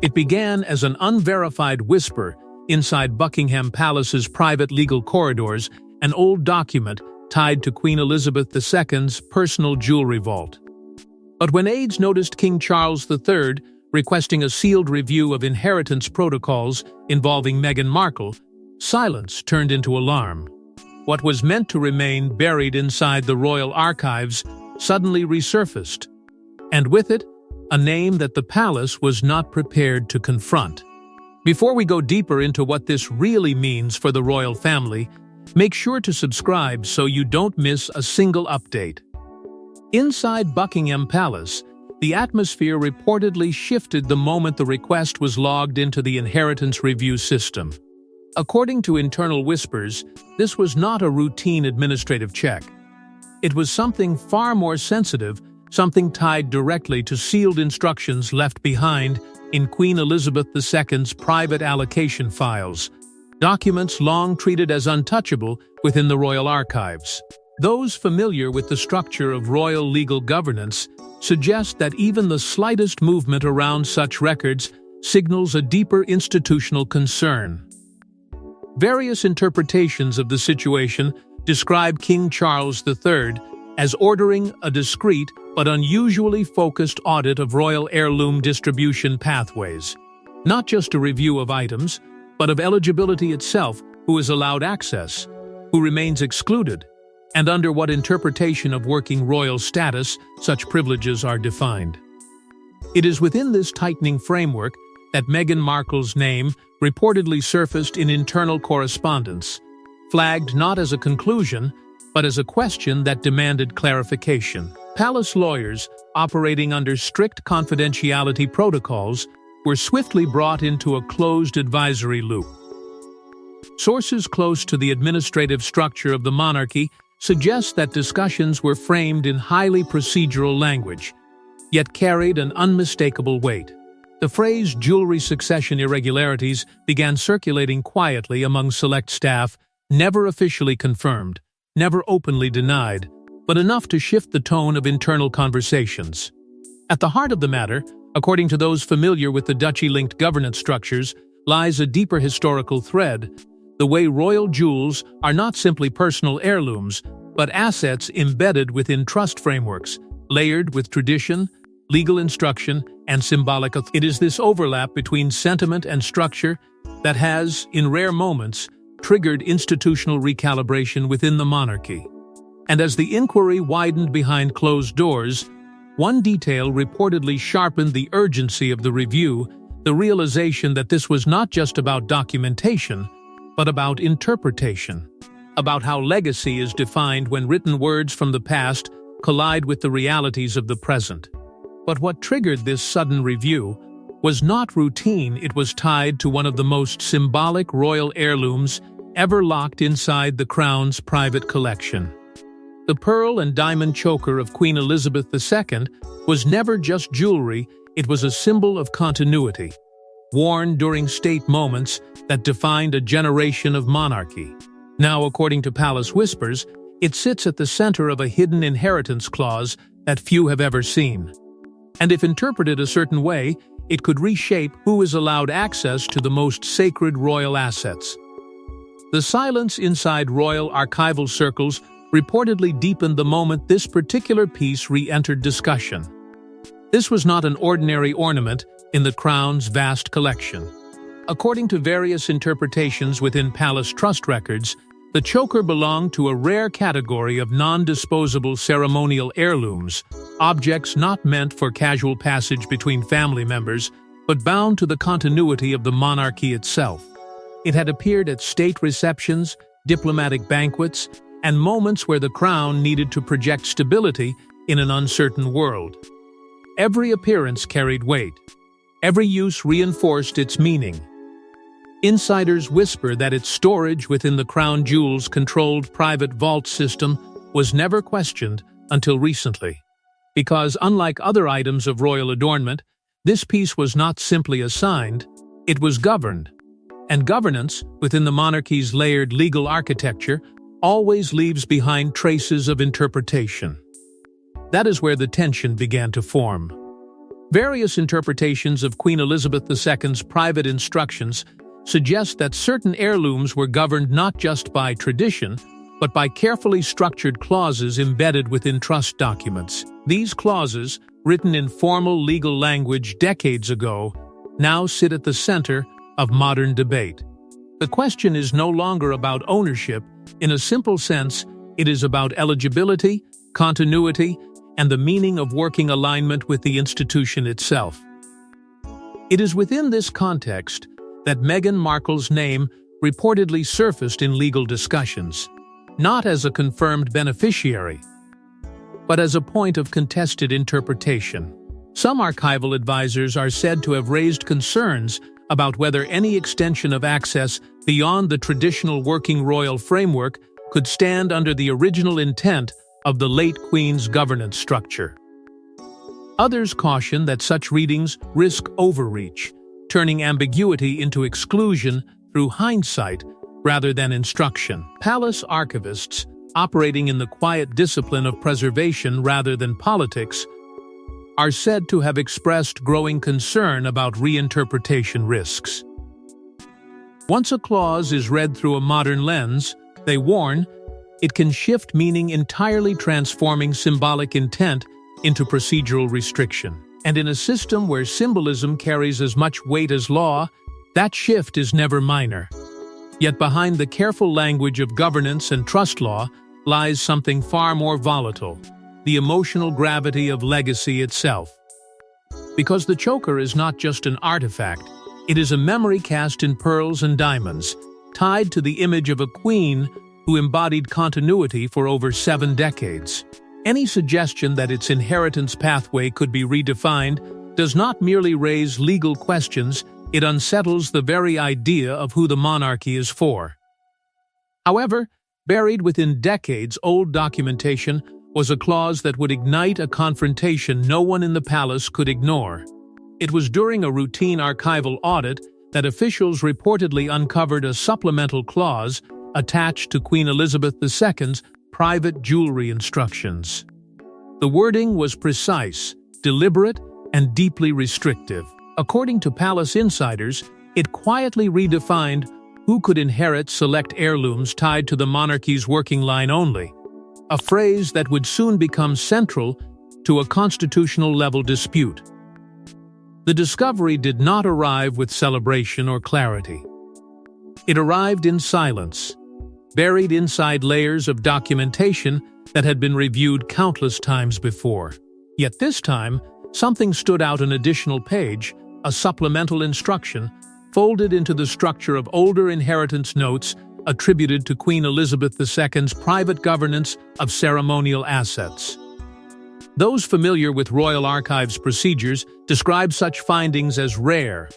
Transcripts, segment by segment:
It began as an unverified whisper inside Buckingham Palace's private legal corridors, an old document tied to Queen Elizabeth II's personal jewelry vault. But when aides noticed King Charles III requesting a sealed review of inheritance protocols involving Meghan Markle, silence turned into alarm. What was meant to remain buried inside the royal archives suddenly resurfaced, and with it, a name that the palace was not prepared to confront. Before we go deeper into what this really means for the royal family, make sure to subscribe so you don't miss a single update. Inside Buckingham Palace, the atmosphere reportedly shifted the moment the request was logged into the inheritance review system. According to internal whispers, this was not a routine administrative check. It was something far more sensitive, something tied directly to sealed instructions left behind in Queen Elizabeth II's private allocation files, documents long treated as untouchable within the royal archives. Those familiar with the structure of royal legal governance suggest that even the slightest movement around such records signals a deeper institutional concern. Various interpretations of the situation describe King Charles III as ordering a discreet but unusually focused audit of royal heirloom distribution pathways. Not just a review of items, but of eligibility itself, who is allowed access, who remains excluded, and under what interpretation of working royal status such privileges are defined. It is within this tightening framework that Meghan Markle's name reportedly surfaced in internal correspondence, flagged not as a conclusion, but as a question that demanded clarification. Palace lawyers, operating under strict confidentiality protocols, were swiftly brought into a closed advisory loop. Sources close to the administrative structure of the monarchy suggest that discussions were framed in highly procedural language, yet carried an unmistakable weight. The phrase jewelry succession irregularities began circulating quietly among select staff, never officially confirmed, never openly denied, but enough to shift the tone of internal conversations. At the heart of the matter, according to those familiar with the duchy-linked governance structures, lies a deeper historical thread: the way royal jewels are not simply personal heirlooms, but assets embedded within trust frameworks, layered with tradition, legal instruction, and symbolic authority. It is this overlap between sentiment and structure that has, in rare moments, triggered institutional recalibration within the monarchy. And as the inquiry widened behind closed doors, one detail reportedly sharpened the urgency of the review: the realization that this was not just about documentation, but about interpretation, about how legacy is defined when written words from the past collide with the realities of the present. But what triggered this sudden review was not routine. It was tied to one of the most symbolic royal heirlooms ever locked inside the Crown's private collection. The pearl and diamond choker of Queen Elizabeth II was never just jewelry, it was a symbol of continuity, worn during state moments that defined a generation of monarchy. Now, according to palace whispers, it sits at the center of a hidden inheritance clause that few have ever seen. And if interpreted a certain way, it could reshape who is allowed access to the most sacred royal assets. The silence inside royal archival circles reportedly deepened the moment this particular piece re-entered discussion. This was not an ordinary ornament in the Crown's vast collection. According to various interpretations within palace trust records, the choker belonged to a rare category of non-disposable ceremonial heirlooms, objects not meant for casual passage between family members, but bound to the continuity of the monarchy itself. It had appeared at state receptions, diplomatic banquets, and moments where the crown needed to project stability in an uncertain world. Every appearance carried weight. Every use reinforced its meaning. Insiders whisper that its storage within the crown jewels' controlled private vault system was never questioned until recently. Because unlike other items of royal adornment, this piece was not simply assigned, it was governed. And governance, within the monarchy's layered legal architecture, always leaves behind traces of interpretation. That is where the tension began to form. Various interpretations of Queen Elizabeth II's private instructions suggest that certain heirlooms were governed not just by tradition, but by carefully structured clauses embedded within trust documents. These clauses, written in formal legal language decades ago, now sit at the center of modern debate. The question is no longer about ownership. In a simple sense, it is about eligibility, continuity, and the meaning of working alignment with the institution itself. It is within this context that Meghan Markle's name reportedly surfaced in legal discussions, not as a confirmed beneficiary, but as a point of contested interpretation. Some archival advisors are said to have raised concerns about whether any extension of access beyond the traditional working royal framework could stand under the original intent of the late Queen's governance structure. Others caution that such readings risk overreach, turning ambiguity into exclusion through hindsight rather than instruction. Palace archivists, operating in the quiet discipline of preservation rather than politics, are said to have expressed growing concern about reinterpretation risks. Once a clause is read through a modern lens, they warn, it can shift meaning entirely, transforming symbolic intent into procedural restriction. And in a system where symbolism carries as much weight as law, that shift is never minor. Yet behind the careful language of governance and trust law lies something far more volatile: the emotional gravity of legacy itself. Because the choker is not just an artifact, it is a memory cast in pearls and diamonds, tied to the image of a queen who embodied continuity for over 7 decades. Any suggestion that its inheritance pathway could be redefined does not merely raise legal questions, it unsettles the very idea of who the monarchy is for. However, buried within decades-old documentation was a clause that would ignite a confrontation no one in the palace could ignore. It was during a routine archival audit that officials reportedly uncovered a supplemental clause attached to Queen Elizabeth II's private jewelry instructions. The wording was precise, deliberate, and deeply restrictive. According to palace insiders, it quietly redefined who could inherit select heirlooms tied to the monarchy's working line only, a phrase that would soon become central to a constitutional-level dispute. The discovery did not arrive with celebration or clarity. It arrived in silence, buried inside layers of documentation that had been reviewed countless times before. Yet this time, something stood out: an additional page, a supplemental instruction, folded into the structure of older inheritance notes attributed to Queen Elizabeth II's private governance of ceremonial assets. Those familiar with Royal Archives procedures describe such findings as rare,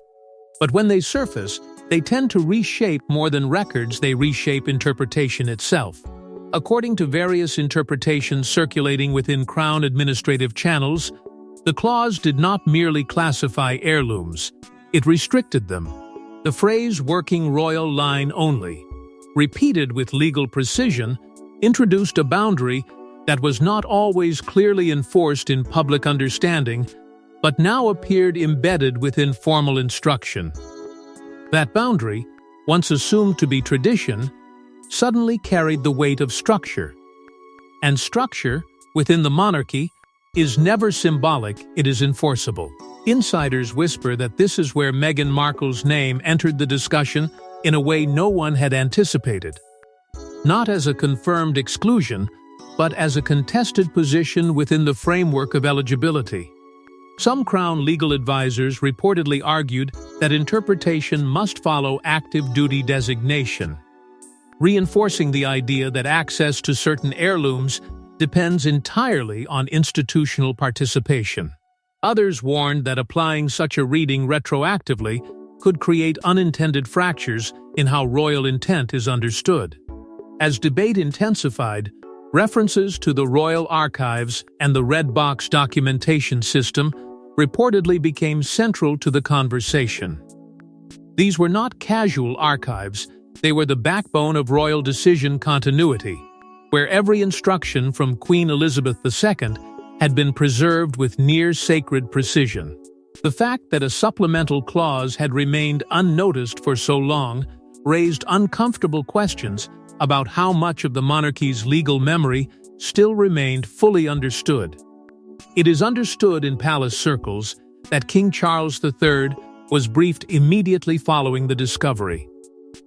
but when they surface, they tend to reshape more than records, they reshape interpretation itself. According to various interpretations circulating within Crown administrative channels, the clause did not merely classify heirlooms, it restricted them. The phrase "working royal line only," repeated with legal precision, introduced a boundary that was not always clearly enforced in public understanding, but now appeared embedded within formal instruction. That boundary, once assumed to be tradition, suddenly carried the weight of structure. And structure, within the monarchy, is never symbolic, it is enforceable. Insiders whisper that this is where Meghan Markle's name entered the discussion in a way no one had anticipated. Not as a confirmed exclusion, but as a contested position within the framework of eligibility. Some Crown legal advisors reportedly argued that interpretation must follow active duty designation, reinforcing the idea that access to certain heirlooms depends entirely on institutional participation. Others warned that applying such a reading retroactively could create unintended fractures in how royal intent is understood. As debate intensified, references to the Royal Archives and the Red Box documentation system reportedly became central to the conversation. These were not casual archives, they were the backbone of royal decision continuity, where every instruction from Queen Elizabeth II had been preserved with near-sacred precision. The fact that a supplemental clause had remained unnoticed for so long raised uncomfortable questions about how much of the monarchy's legal memory still remained fully understood. It is understood in palace circles that King Charles III was briefed immediately following the discovery.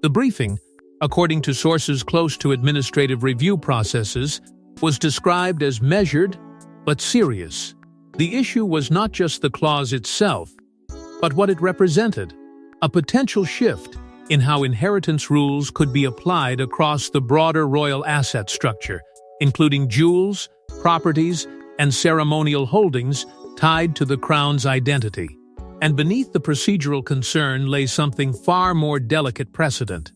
The briefing, according to sources close to administrative review processes, was described as measured but serious. The issue was not just the clause itself, but what it represented, a potential shift in how inheritance rules could be applied across the broader royal asset structure, including jewels, properties, and ceremonial holdings tied to the crown's identity. And beneath the procedural concern lay something far more delicate precedent.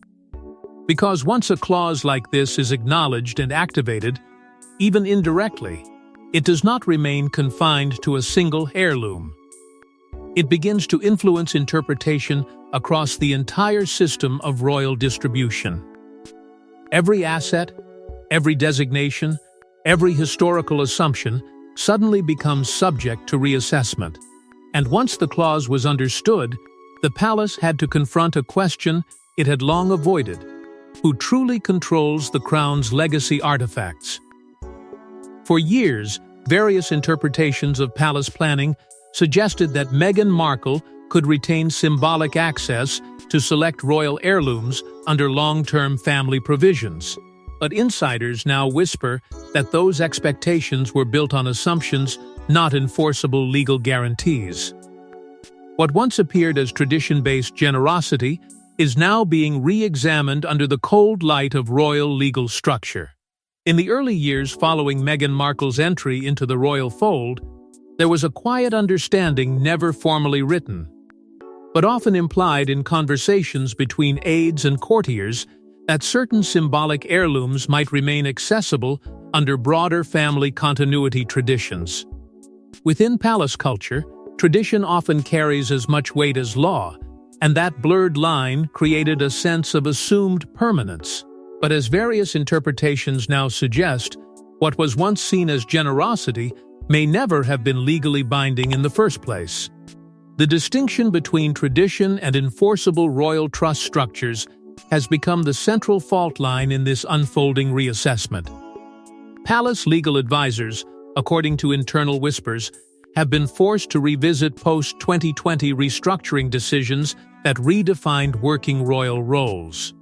Because once a clause like this is acknowledged and activated, even indirectly, it does not remain confined to a single heirloom. It begins to influence interpretation across the entire system of royal distribution. Every asset, every designation, every historical assumption suddenly becomes subject to reassessment. And once the clause was understood, the palace had to confront a question it had long avoided: who truly controls the crown's legacy artifacts? For years, various interpretations of palace planning suggested that Meghan Markle could retain symbolic access to select royal heirlooms under long-term family provisions. But insiders now whisper that those expectations were built on assumptions, not enforceable legal guarantees. What once appeared as tradition-based generosity is now being re-examined under the cold light of royal legal structure. In the early years following Meghan Markle's entry into the royal fold, there was a quiet understanding never formally written, but often implied in conversations between aides and courtiers that certain symbolic heirlooms might remain accessible under broader family continuity traditions. Within palace culture, tradition often carries as much weight as law, and that blurred line created a sense of assumed permanence. But as various interpretations now suggest, what was once seen as generosity may never have been legally binding in the first place. The distinction between tradition and enforceable royal trust structures has become the central fault line in this unfolding reassessment. Palace legal advisors, according to internal whispers, have been forced to revisit post-2020 restructuring decisions that redefined working royal roles.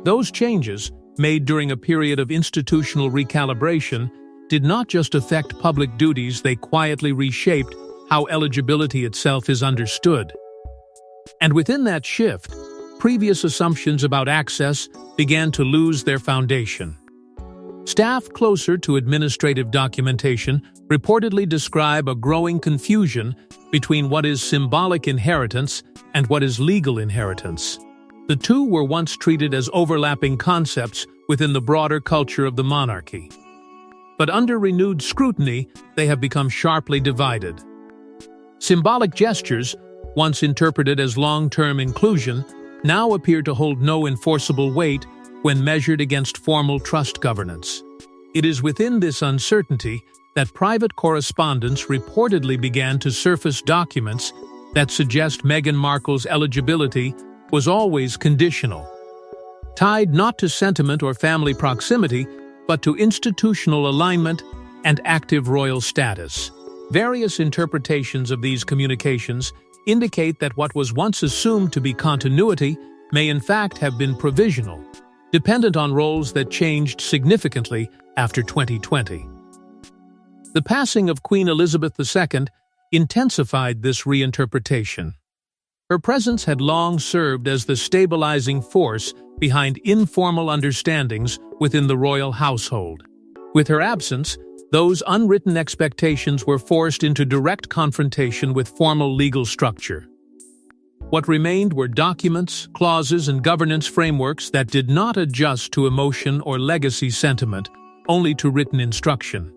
Those changes, made during a period of institutional recalibration, did not just affect public duties, they quietly reshaped how eligibility itself is understood. And within that shift, previous assumptions about access began to lose their foundation. Staff closer to administrative documentation reportedly describe a growing confusion between what is symbolic inheritance and what is legal inheritance. The two were once treated as overlapping concepts within the broader culture of the monarchy. But under renewed scrutiny, they have become sharply divided. Symbolic gestures, once interpreted as long-term inclusion, now appear to hold no enforceable weight when measured against formal trust governance. It is within this uncertainty that private correspondence reportedly began to surface documents that suggest Meghan Markle's eligibility was always conditional, tied not to sentiment or family proximity, but to institutional alignment and active royal status. Various interpretations of these communications indicate that what was once assumed to be continuity may in fact have been provisional, dependent on roles that changed significantly after 2020. The passing of Queen Elizabeth II intensified this reinterpretation. Her presence had long served as the stabilizing force behind informal understandings within the royal household. With her absence, those unwritten expectations were forced into direct confrontation with formal legal structure. What remained were documents, clauses, and governance frameworks that did not adjust to emotion or legacy sentiment, only to written instruction.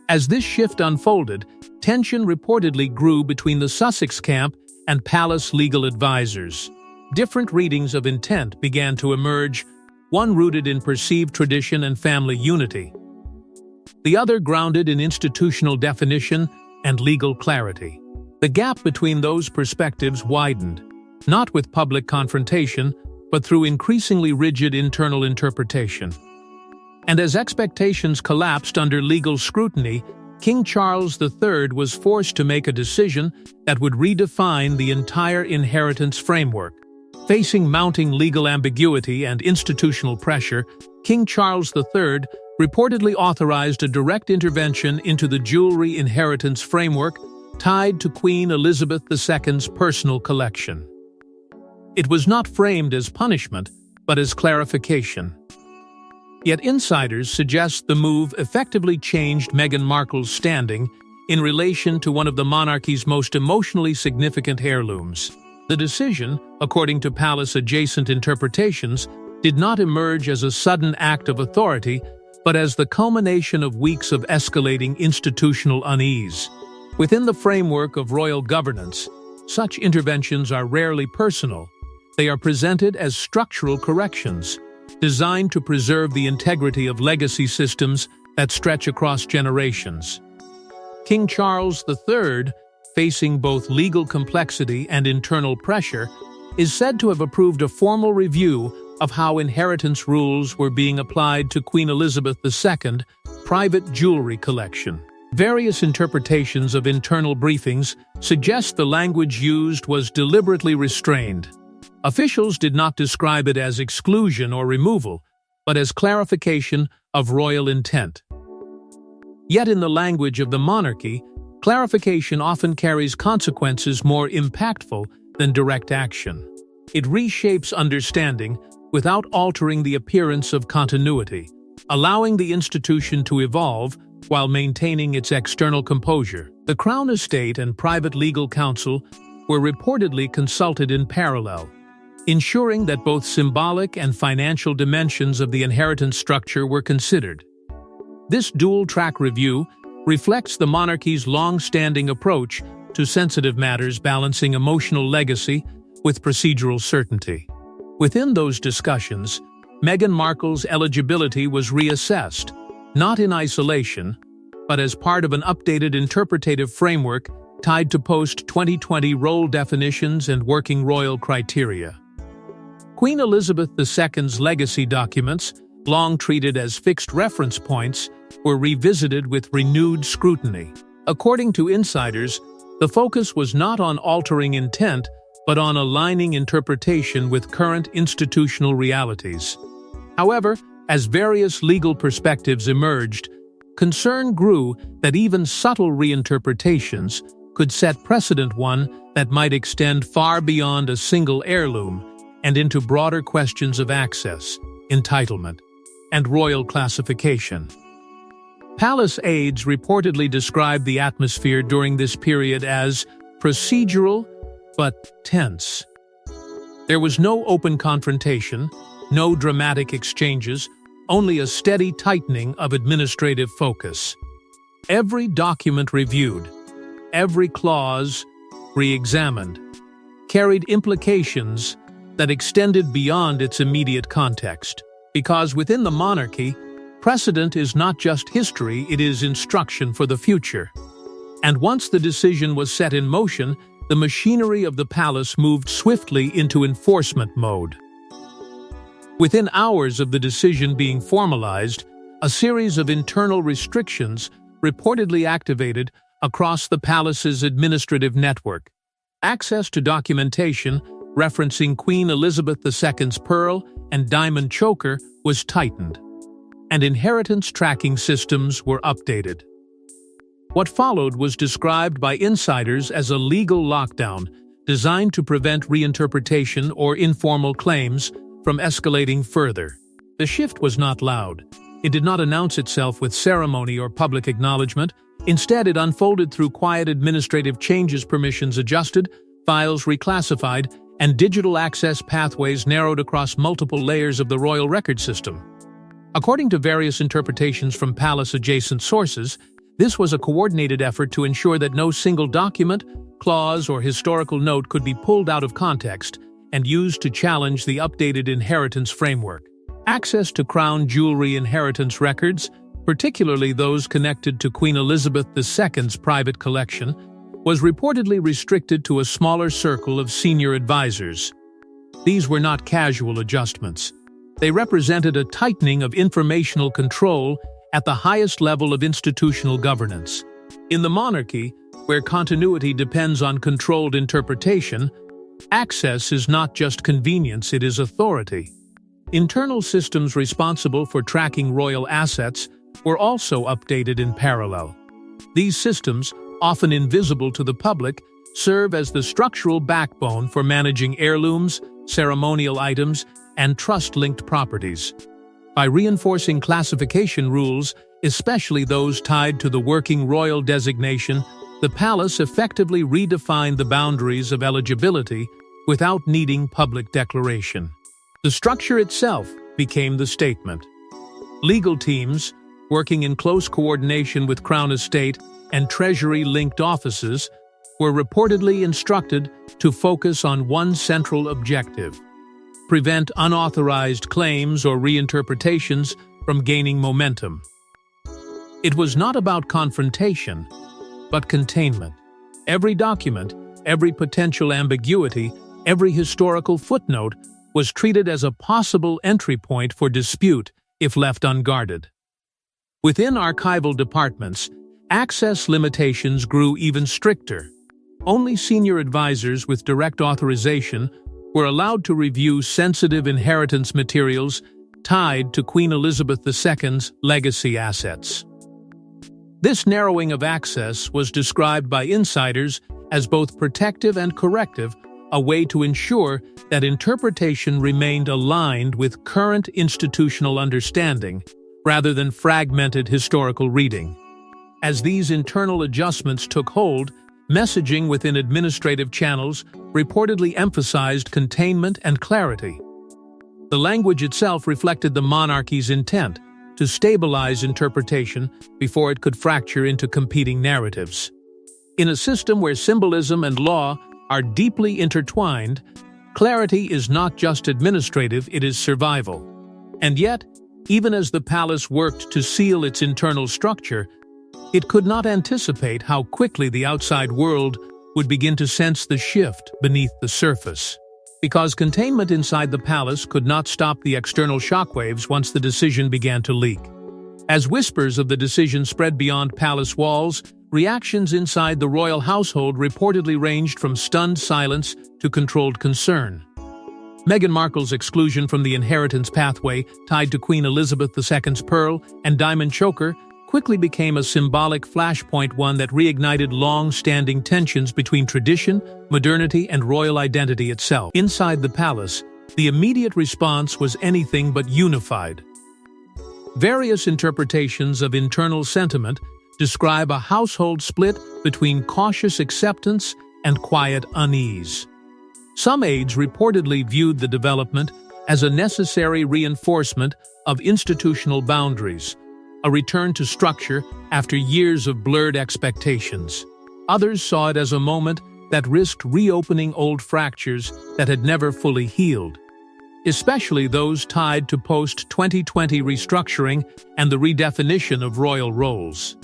As this shift unfolded, tension reportedly grew between the Sussex camp and palace legal advisors. Different readings of intent began to emerge, one rooted in perceived tradition and family unity, the other grounded in institutional definition and legal clarity. The gap between those perspectives widened, not with public confrontation, but through increasingly rigid internal interpretation. And as expectations collapsed under legal scrutiny, King Charles III was forced to make a decision that would redefine the entire inheritance framework. Facing mounting legal ambiguity and institutional pressure, King Charles III reportedly authorized a direct intervention into the jewelry inheritance framework tied to Queen Elizabeth II's personal collection. It was not framed as punishment, but as clarification. Yet insiders suggest the move effectively changed Meghan Markle's standing in relation to one of the monarchy's most emotionally significant heirlooms. The decision, according to palace-adjacent interpretations, did not emerge as a sudden act of authority, but as the culmination of weeks of escalating institutional unease. Within the framework of royal governance, such interventions are rarely personal. They are presented as structural corrections, designed to preserve the integrity of legacy systems that stretch across generations. King Charles III, facing both legal complexity and internal pressure, is said to have approved a formal review of how inheritance rules were being applied to Queen Elizabeth II's private jewelry collection. Various interpretations of internal briefings suggest the language used was deliberately restrained. Officials did not describe it as exclusion or removal, but as clarification of royal intent. Yet in the language of the monarchy, clarification often carries consequences more impactful than direct action. It reshapes understanding without altering the appearance of continuity, allowing the institution to evolve while maintaining its external composure. The Crown Estate and private legal counsel were reportedly consulted in parallel, ensuring that both symbolic and financial dimensions of the inheritance structure were considered. This dual-track review reflects the monarchy's long-standing approach to sensitive matters, balancing emotional legacy with procedural certainty. Within those discussions, Meghan Markle's eligibility was reassessed, not in isolation, but as part of an updated interpretative framework tied to post-2020 role definitions and working royal criteria. Queen Elizabeth II's legacy documents, long treated as fixed reference points, were revisited with renewed scrutiny. According to insiders, the focus was not on altering intent, but on aligning interpretation with current institutional realities. However, as various legal perspectives emerged, concern grew that even subtle reinterpretations could set precedent, one that might extend far beyond a single heirloom and into broader questions of access, entitlement, and royal classification. Palace aides reportedly described the atmosphere during this period as procedural but tense. There was no open confrontation, no dramatic exchanges, only a steady tightening of administrative focus. Every document reviewed, every clause re-examined, carried implications that extended beyond its immediate context. Because within the monarchy, precedent is not just history, it is instruction for the future. And once the decision was set in motion, the machinery of the palace moved swiftly into enforcement mode. Within hours of the decision being formalized, a series of internal restrictions reportedly activated across the palace's administrative network. Access to documentation referencing Queen Elizabeth II's pearl and diamond choker was tightened, and inheritance tracking systems were updated. What followed was described by insiders as a legal lockdown designed to prevent reinterpretation or informal claims from escalating further. The shift was not loud. It did not announce itself with ceremony or public acknowledgement. Instead, it unfolded through quiet administrative changes, permissions adjusted, files reclassified, and digital access pathways narrowed across multiple layers of the royal record system. According to various interpretations from palace-adjacent sources, this was a coordinated effort to ensure that no single document, clause, or historical note could be pulled out of context and used to challenge the updated inheritance framework. Access to crown jewelry inheritance records, particularly those connected to Queen Elizabeth II's private collection, was reportedly restricted to a smaller circle of senior advisors. These were not casual adjustments. They represented a tightening of informational control at the highest level of institutional governance. In the monarchy, where continuity depends on controlled interpretation, access is not just convenience, it is authority. Internal systems responsible for tracking royal assets were also updated in parallel. These systems, often invisible to the public, serve as the structural backbone for managing heirlooms, ceremonial items, and trust-linked properties. By reinforcing classification rules, especially those tied to the working royal designation, the palace effectively redefined the boundaries of eligibility without needing public declaration. The structure itself became the statement. Legal teams, working in close coordination with Crown Estate and Treasury-linked offices, were reportedly instructed to focus on one central objective: prevent unauthorized claims or reinterpretations from gaining momentum. It was not about confrontation, but containment. Every document, every potential ambiguity, every historical footnote was treated as a possible entry point for dispute if left unguarded. Within archival departments, access limitations grew even stricter. Only senior advisors with direct authorization were allowed to review sensitive inheritance materials tied to Queen Elizabeth II's legacy assets. This narrowing of access was described by insiders as both protective and corrective, a way to ensure that interpretation remained aligned with current institutional understanding rather than fragmented historical reading. As these internal adjustments took hold, messaging within administrative channels reportedly emphasized containment and clarity. The language itself reflected the monarchy's intent to stabilize interpretation before it could fracture into competing narratives. In a system where symbolism and law are deeply intertwined, clarity is not just administrative, it is survival. And yet, even as the palace worked to seal its internal structure, it could not anticipate how quickly the outside world would begin to sense the shift beneath the surface. Because containment inside the palace could not stop the external shockwaves once the decision began to leak. As whispers of the decision spread beyond palace walls, reactions inside the royal household reportedly ranged from stunned silence to controlled concern. Meghan Markle's exclusion from the inheritance pathway, tied to Queen Elizabeth II's pearl and diamond choker, quickly became a symbolic flashpoint, one that reignited long-standing tensions between tradition, modernity, and royal identity itself. Inside the palace, the immediate response was anything but unified. Various interpretations of internal sentiment describe a household split between cautious acceptance and quiet unease. Some aides reportedly viewed the development as a necessary reinforcement of institutional boundaries, a return to structure after years of blurred expectations. Others saw it as a moment that risked reopening old fractures that had never fully healed, especially those tied to post-2020 restructuring and the redefinition of royal roles.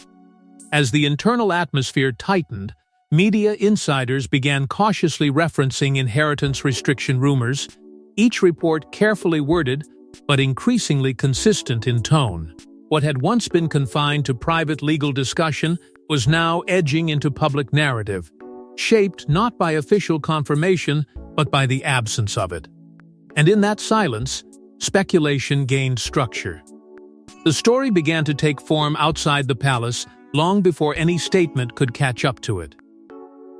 As the internal atmosphere tightened, media insiders began cautiously referencing inheritance restriction rumors, each report carefully worded but increasingly consistent in tone. What had once been confined to private legal discussion was now edging into public narrative, shaped not by official confirmation but by the absence of it. And in that silence, speculation gained structure. The story began to take form outside the palace long before any statement could catch up to it.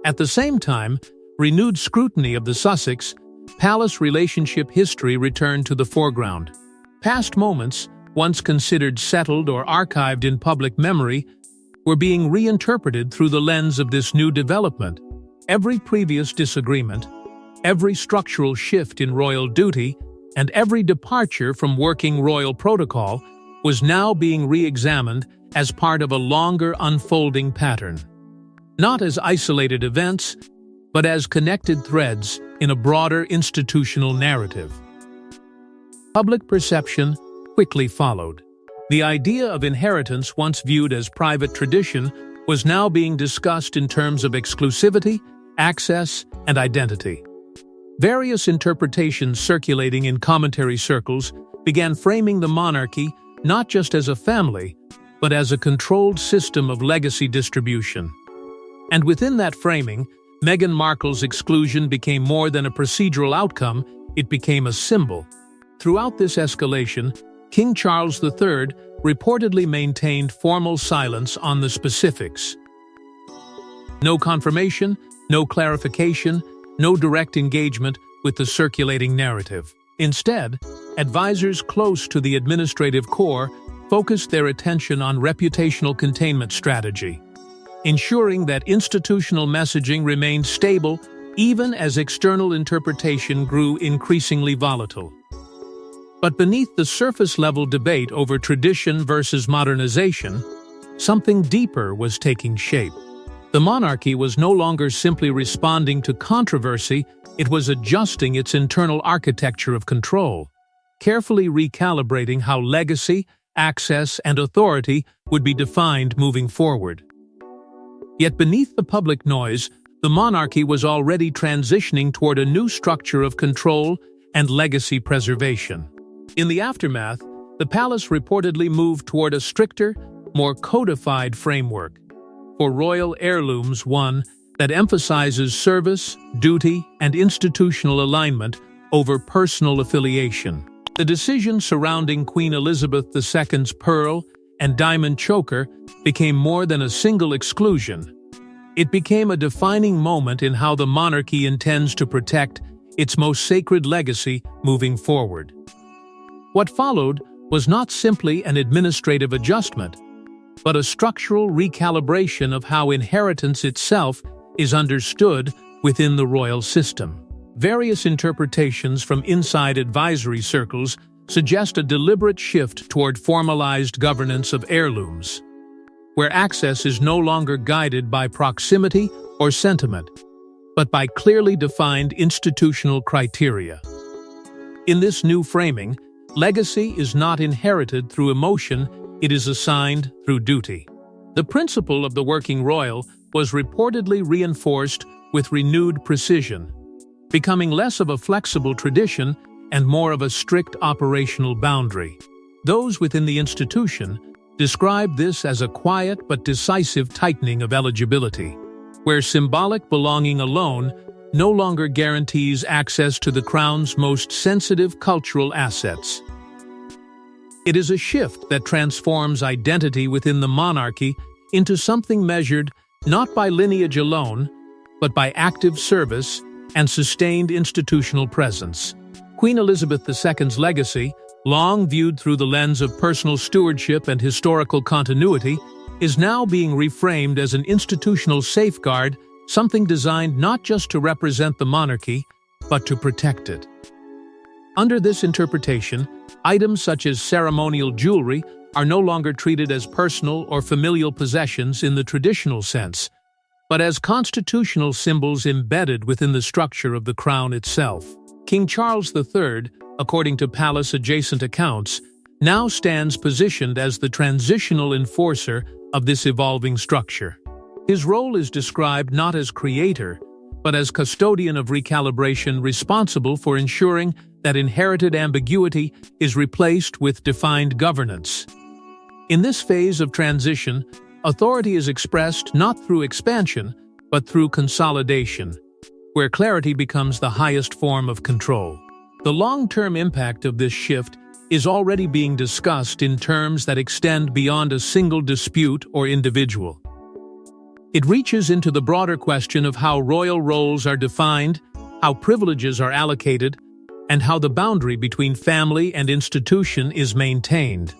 At the same time, renewed scrutiny of the Sussex palace relationship history returned to the foreground. Past moments, once considered settled or archived in public memory, were being reinterpreted through the lens of this new development. Every previous disagreement, every structural shift in royal duty, and every departure from working royal protocol was now being re-examined as part of a longer unfolding pattern. Not as isolated events, but as connected threads in a broader institutional narrative. Public perception quickly followed. The idea of inheritance, once viewed as private tradition, was now being discussed in terms of exclusivity, access, and identity. Various interpretations circulating in commentary circles began framing the monarchy not just as a family, but as a controlled system of legacy distribution. And within that framing, Meghan Markle's exclusion became more than a procedural outcome, it became a symbol. Throughout this escalation, King Charles III reportedly maintained formal silence on the specifics. No confirmation, no clarification, no direct engagement with the circulating narrative. Instead, advisors close to the administrative core focused their attention on reputational containment strategy, ensuring that institutional messaging remained stable even as external interpretation grew increasingly volatile. But beneath the surface-level debate over tradition versus modernization, something deeper was taking shape. The monarchy was no longer simply responding to controversy, it was adjusting its internal architecture of control, carefully recalibrating how legacy, access, and authority would be defined moving forward. Yet beneath the public noise, the monarchy was already transitioning toward a new structure of control and legacy preservation. In the aftermath, the palace reportedly moved toward a stricter, more codified framework for royal heirlooms, one that emphasizes service, duty, and institutional alignment over personal affiliation. The decision surrounding Queen Elizabeth II's pearl and diamond choker became more than a single exclusion. It became a defining moment in how the monarchy intends to protect its most sacred legacy moving forward. What followed was not simply an administrative adjustment, but a structural recalibration of how inheritance itself is understood within the royal system. Various interpretations from inside advisory circles suggest a deliberate shift toward formalized governance of heirlooms, where access is no longer guided by proximity or sentiment, but by clearly defined institutional criteria. In this new framing, legacy is not inherited through emotion, it is assigned through duty. The principle of the working royal was reportedly reinforced with renewed precision, becoming less of a flexible tradition and more of a strict operational boundary. Those within the institution described this as a quiet but decisive tightening of eligibility, where symbolic belonging alone no longer guarantees access to the crown's most sensitive cultural assets. It is a shift that transforms identity within the monarchy into something measured not by lineage alone, but by active service and sustained institutional presence. Queen Elizabeth II's legacy, long viewed through the lens of personal stewardship and historical continuity, is now being reframed as an institutional safeguard, something designed not just to represent the monarchy, but to protect it. Under this interpretation, items such as ceremonial jewelry are no longer treated as personal or familial possessions in the traditional sense, but as constitutional symbols embedded within the structure of the crown itself. King Charles III, according to palace-adjacent accounts, now stands positioned as the transitional enforcer of this evolving structure. His role is described not as creator, but as custodian of recalibration responsible for ensuring that inherited ambiguity is replaced with defined governance. In this phase of transition, authority is expressed not through expansion, but through consolidation, where clarity becomes the highest form of control. The long-term impact of this shift is already being discussed in terms that extend beyond a single dispute or individual. It reaches into the broader question of how royal roles are defined, how privileges are allocated, and how the boundary between family and institution is maintained.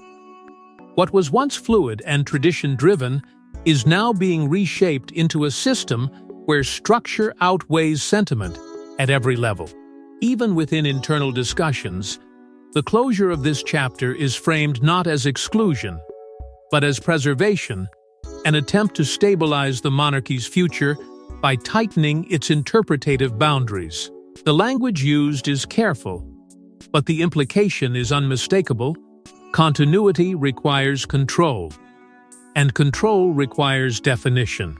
What was once fluid and tradition-driven is now being reshaped into a system where structure outweighs sentiment at every level. Even within internal discussions, the closure of this chapter is framed not as exclusion, but as preservation, an attempt to stabilize the monarchy's future by tightening its interpretative boundaries. The language used is careful, but the implication is unmistakable. Continuity requires control, and control requires definition.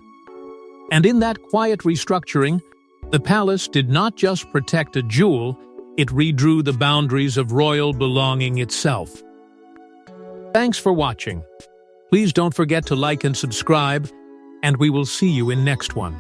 And in that quiet restructuring, the palace did not just protect a jewel, it redrew the boundaries of royal belonging itself. Thanks for watching. Please don't forget to like and subscribe, and we will see you in next one.